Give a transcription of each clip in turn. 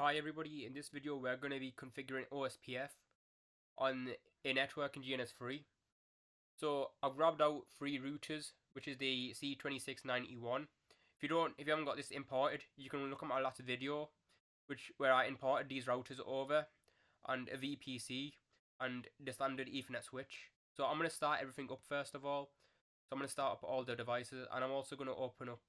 Hi everybody, in this video we're going to be configuring OSPF on a network in GNS3. So I've grabbed out 3 routers, which is the C2691. If you haven't got this imported, you can look at my last video, where I imported these routers over, and a VPC and the standard Ethernet switch. So I'm going to start everything up first of all. So I'm going to start up all the devices, and I'm also going to open up,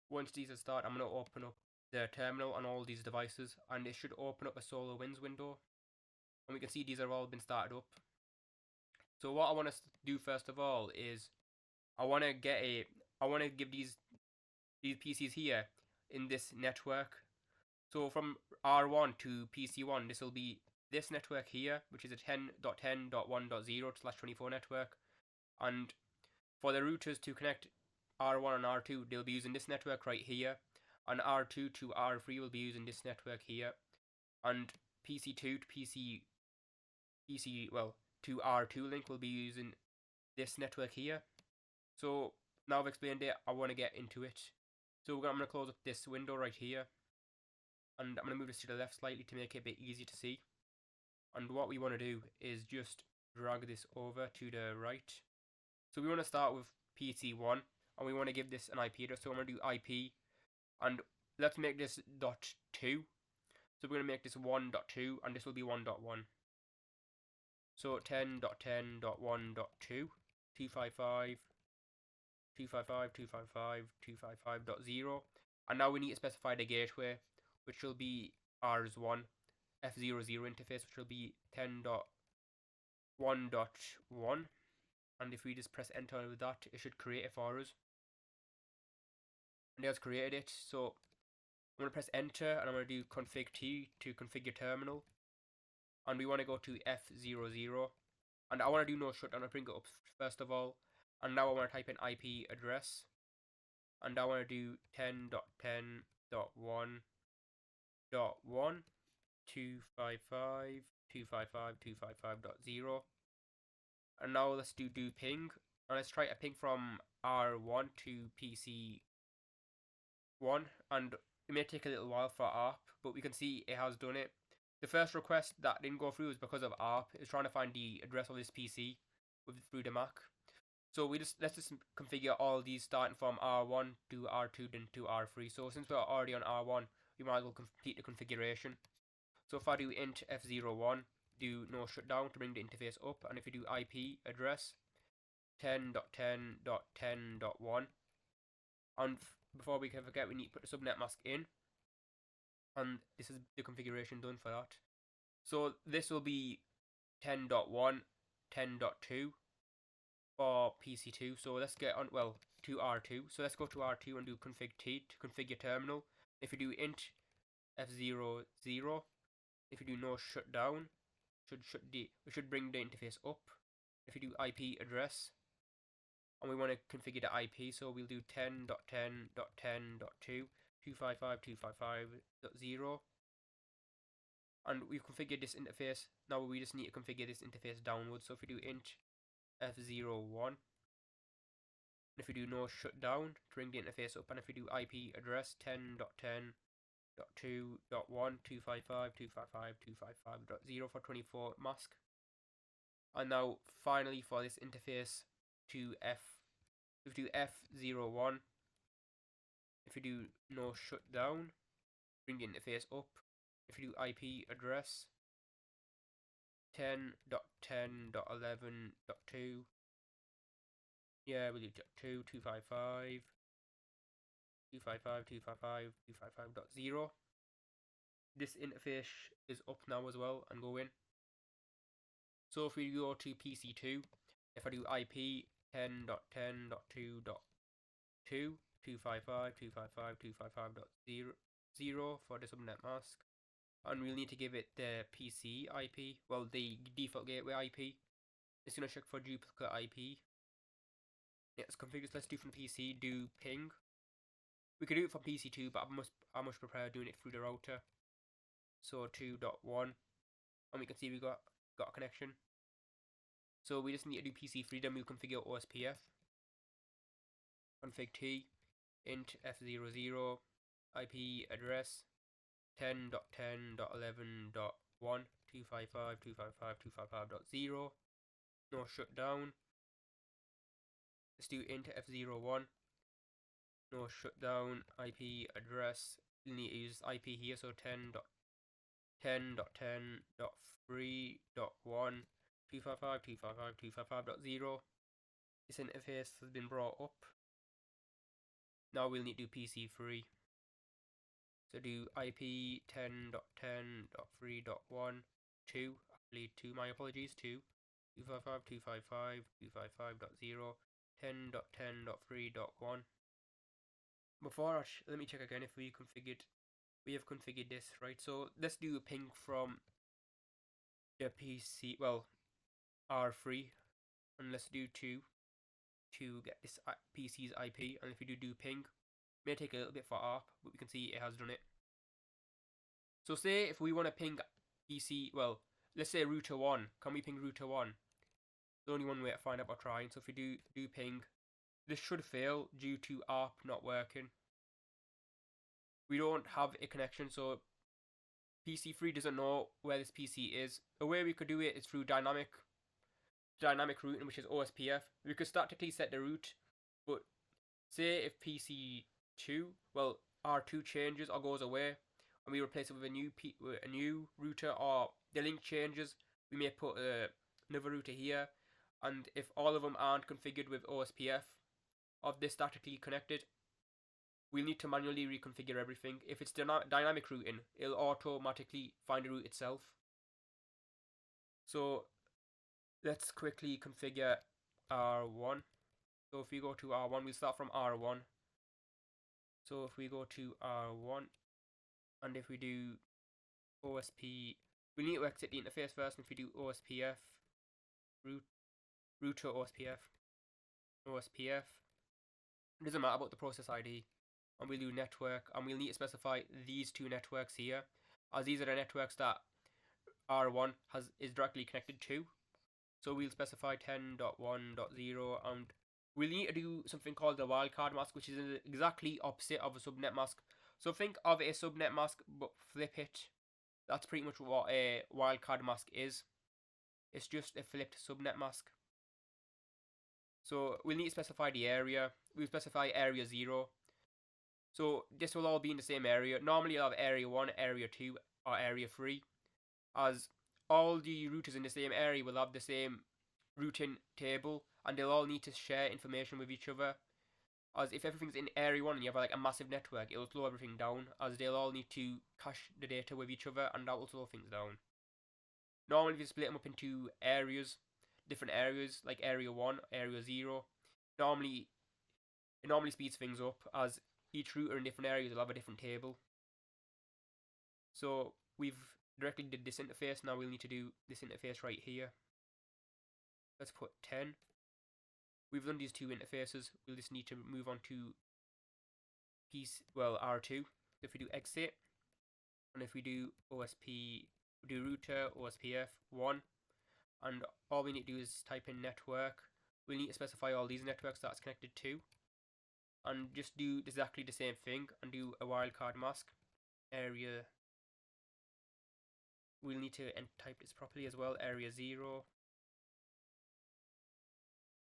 once these are started, I'm going to open up the terminal on all these devices, and it should open up a SolarWinds window, and we can see these have all been started up. So what I want to do first of all is I want to give these PCs here in this network. So from R1 to PC1, this will be this network here, which is a 10.10.1.0/24 network, and for the routers to connect R1 and R2, they'll be using this network right here, and R2 to R3 will be using this network here, and PC2 to to R2 link will be using this network here. So now I've explained it, I want to get into it. So I'm going to close up this window right here, and I'm going to move this to the left slightly to make it a bit easier to see. And what we want to do is just drag this over to the right. So we want to start with PC1, and we want to give this an IP address. So I'm going to do IP, and let's make this .2. So we're going to make this 1.2, and this will be 1.1. So 10.10.1.2, 255.255.255.0, and now we need to specify the gateway, which will be Rs1 F00 interface, which will be 10.1.1, and if we just press enter with that, it should create it for us. And it has created it. So I'm going to press enter, and I'm going to do config T to configure terminal, and we want to go to F00, and I want to do no shutdown. I'll bring it up first of all, and now I want to type in IP address, and I want to do 10.10.1.1 255.255.255.0, and now let's do ping, and let's try a ping from R1 to PC1, and it may take a little while for ARP, but we can see it has done it. The first request that didn't go through is because of ARP. It's trying to find the address of this PC through the Mac. So let's just configure all these starting from R1 to R2 then to R3. So since we're already on R1, we might as well complete the configuration. So if I do int F01, do no shutdown to bring the interface up, and if you do IP address 10.10.10.1, and before we can forget, we need to put the subnet mask in, and this is the configuration done for that. So this will be 10.1, 10.2 for PC2. So let's get on, to R2. So let's go to R2 and do config T to configure terminal. If you do int F00, if you do no shutdown, we should bring the interface up. If you do IP address, and we want to configure the IP, so we'll do 10.10.10.2 255.255.0, and we've configured this interface. Now we just need to configure this interface downwards. So if we do int F01, if we do no shutdown to bring the interface up, and if we do IP address 10.10.2.1 255.255.255.0 for 24 mask, and now finally for this interface to if we do F01, if we do no shutdown, bring the interface up. If you do IP address 10.10.11.2, we'll do 255.255.255.0. This interface is up now as well, and go in. So if we go to PC2, if I do IP 10.10.2.2 255.255.255.0 for the subnet mask, and we'll need to give it the PC IP, the default gateway IP. It's going to check for duplicate IP. Let's configure this. Let's do from PC, do ping. We could do it from PC2, but I much prefer doing it through the router. So 2.1, and we can see we got a connection. So we just need to do PC3, then we'll configure OSPF. Config T, int F00, IP address 10.10.11.1 255.255.255.0. No shutdown. Let's do int f01. No shutdown. IP address. You need to use IP here, so 10.10.10.3.1 255.255.255.0. This interface has been brought up. Now we'll need to do PC3. So do IP 10.10.3.1 2, actually 2, my apologies, 2 255.255.255.0 10.10.3.1. Before let me check again if we have configured this right. So let's do a ping from the PC, well, R3, and let's do 2 to get this PC's IP. And if we do ping, it may take a little bit for ARP, but we can see it has done it. So say if we want to ping PC, well, let's say router 1, can we ping router 1? There's only one way to find out by trying. So if we do ping, this should fail due to ARP not working. We don't have a connection, so PC3 doesn't know where this PC is. A way we could do it is through dynamic routing, which is OSPF. We could statically set the route, but say if PC2, well, R2 changes or goes away, and we replace it with a new router, or the link changes, we may put another router here. And if all of them aren't configured with OSPF, of this statically connected, we'll need to manually reconfigure everything. If it's dynamic routing, it'll automatically find a route itself. So let's quickly configure R1. So if we go to R1, we'll start from R1. So if we go to R1, and if we do OSP, we need to exit the interface first. And if we do OSPF, router OSPF, it doesn't matter about the process ID. And we'll do network, and we'll need to specify these two networks here, as these are the networks that R1 is directly connected to. So we'll specify 10.1.0, and we'll need to do something called the wildcard mask, which is exactly opposite of a subnet mask. So think of a subnet mask, but flip it. That's pretty much what a wildcard mask is. It's just a flipped subnet mask. So we'll need to specify the area. We'll specify area 0. So this will all be in the same area. Normally you'll have area 1, area 2, or area 3. As all the routers in the same area will have the same routing table, and they'll all need to share information with each other. As if everything's in area 1 and you have like a massive network, it will slow everything down, as they'll all need to cache the data with each other, and that will slow things down. Normally if you split them up into areas, different areas, like area 1, area 0, it normally speeds things up, as each router in different areas will have a different table. So we've directly did this interface. Now we'll need to do this interface right here. Let's put 10. We've done these two interfaces. We'll just need to move on to R2. If we do exit, and if we do OSP, we do router OSPF 1, and all we need to do is type in network. We need to specify all these networks that it's connected to, and just do exactly the same thing and do a wildcard mask area. We'll need to type this properly as well. Area 0,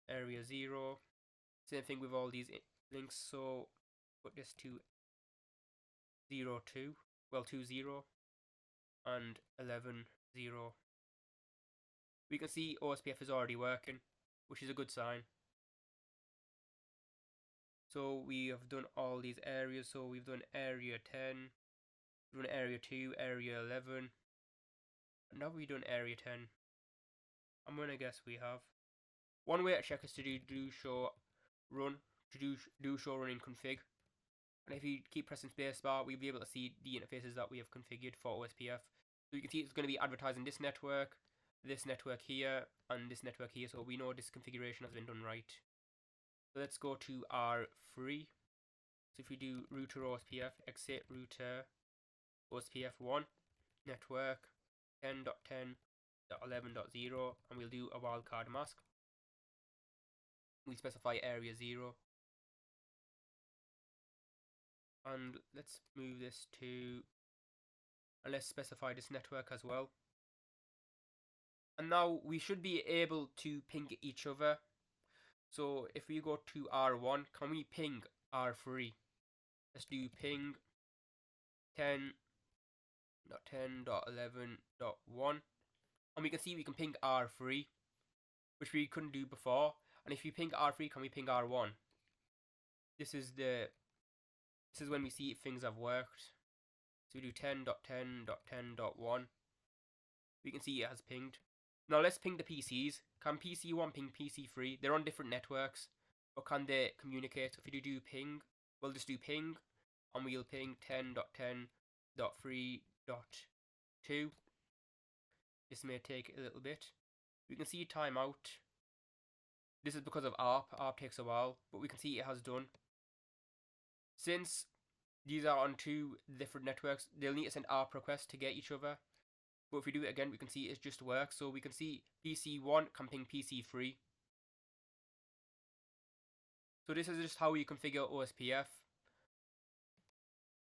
area 0. Same thing with all these links. So put this to 0, 2, well 2, 0, and 11, 0. We can see OSPF is already working, which is a good sign. So we have done all these areas. So we've done area 10, we've done area 2, area 11. And now we've done area 10. I'm going to guess we have. One way to check is to do show run in config. And if you keep pressing spacebar, we'll be able to see the interfaces that we have configured for OSPF. So you can see it's going to be advertising this network here, and this network here. So we know this configuration has been done right. So let's go to R3. So if we do router OSPF, exit router OSPF 1, network 10.10.11.0, and we'll do a wildcard mask. We specify area 0. And let's move this to and let's specify this network as well. And now we should be able to ping each other. So if we go to R1, can we ping R3? Let's do ping 10.10.11.1, and we can see we can ping R3, which we couldn't do before. And if you ping R3, can we ping R1? This is when we see if things have worked. So we do 10.10.10.1. We can see it has pinged. Now let's ping the PCs. Can PC1 ping PC3? They're on different networks, but can they communicate? So if you do ping, we'll just do ping, and we'll ping 10.10.3.2. This may take a little bit. We can see timeout. This is because of ARP. ARP takes a while, but we can see it has done. Since these are on two different networks, they'll need to send ARP requests to get each other. But if we do it again, we can see it just works. So we can see PC1 can ping PC3. So this is just how you configure OSPF.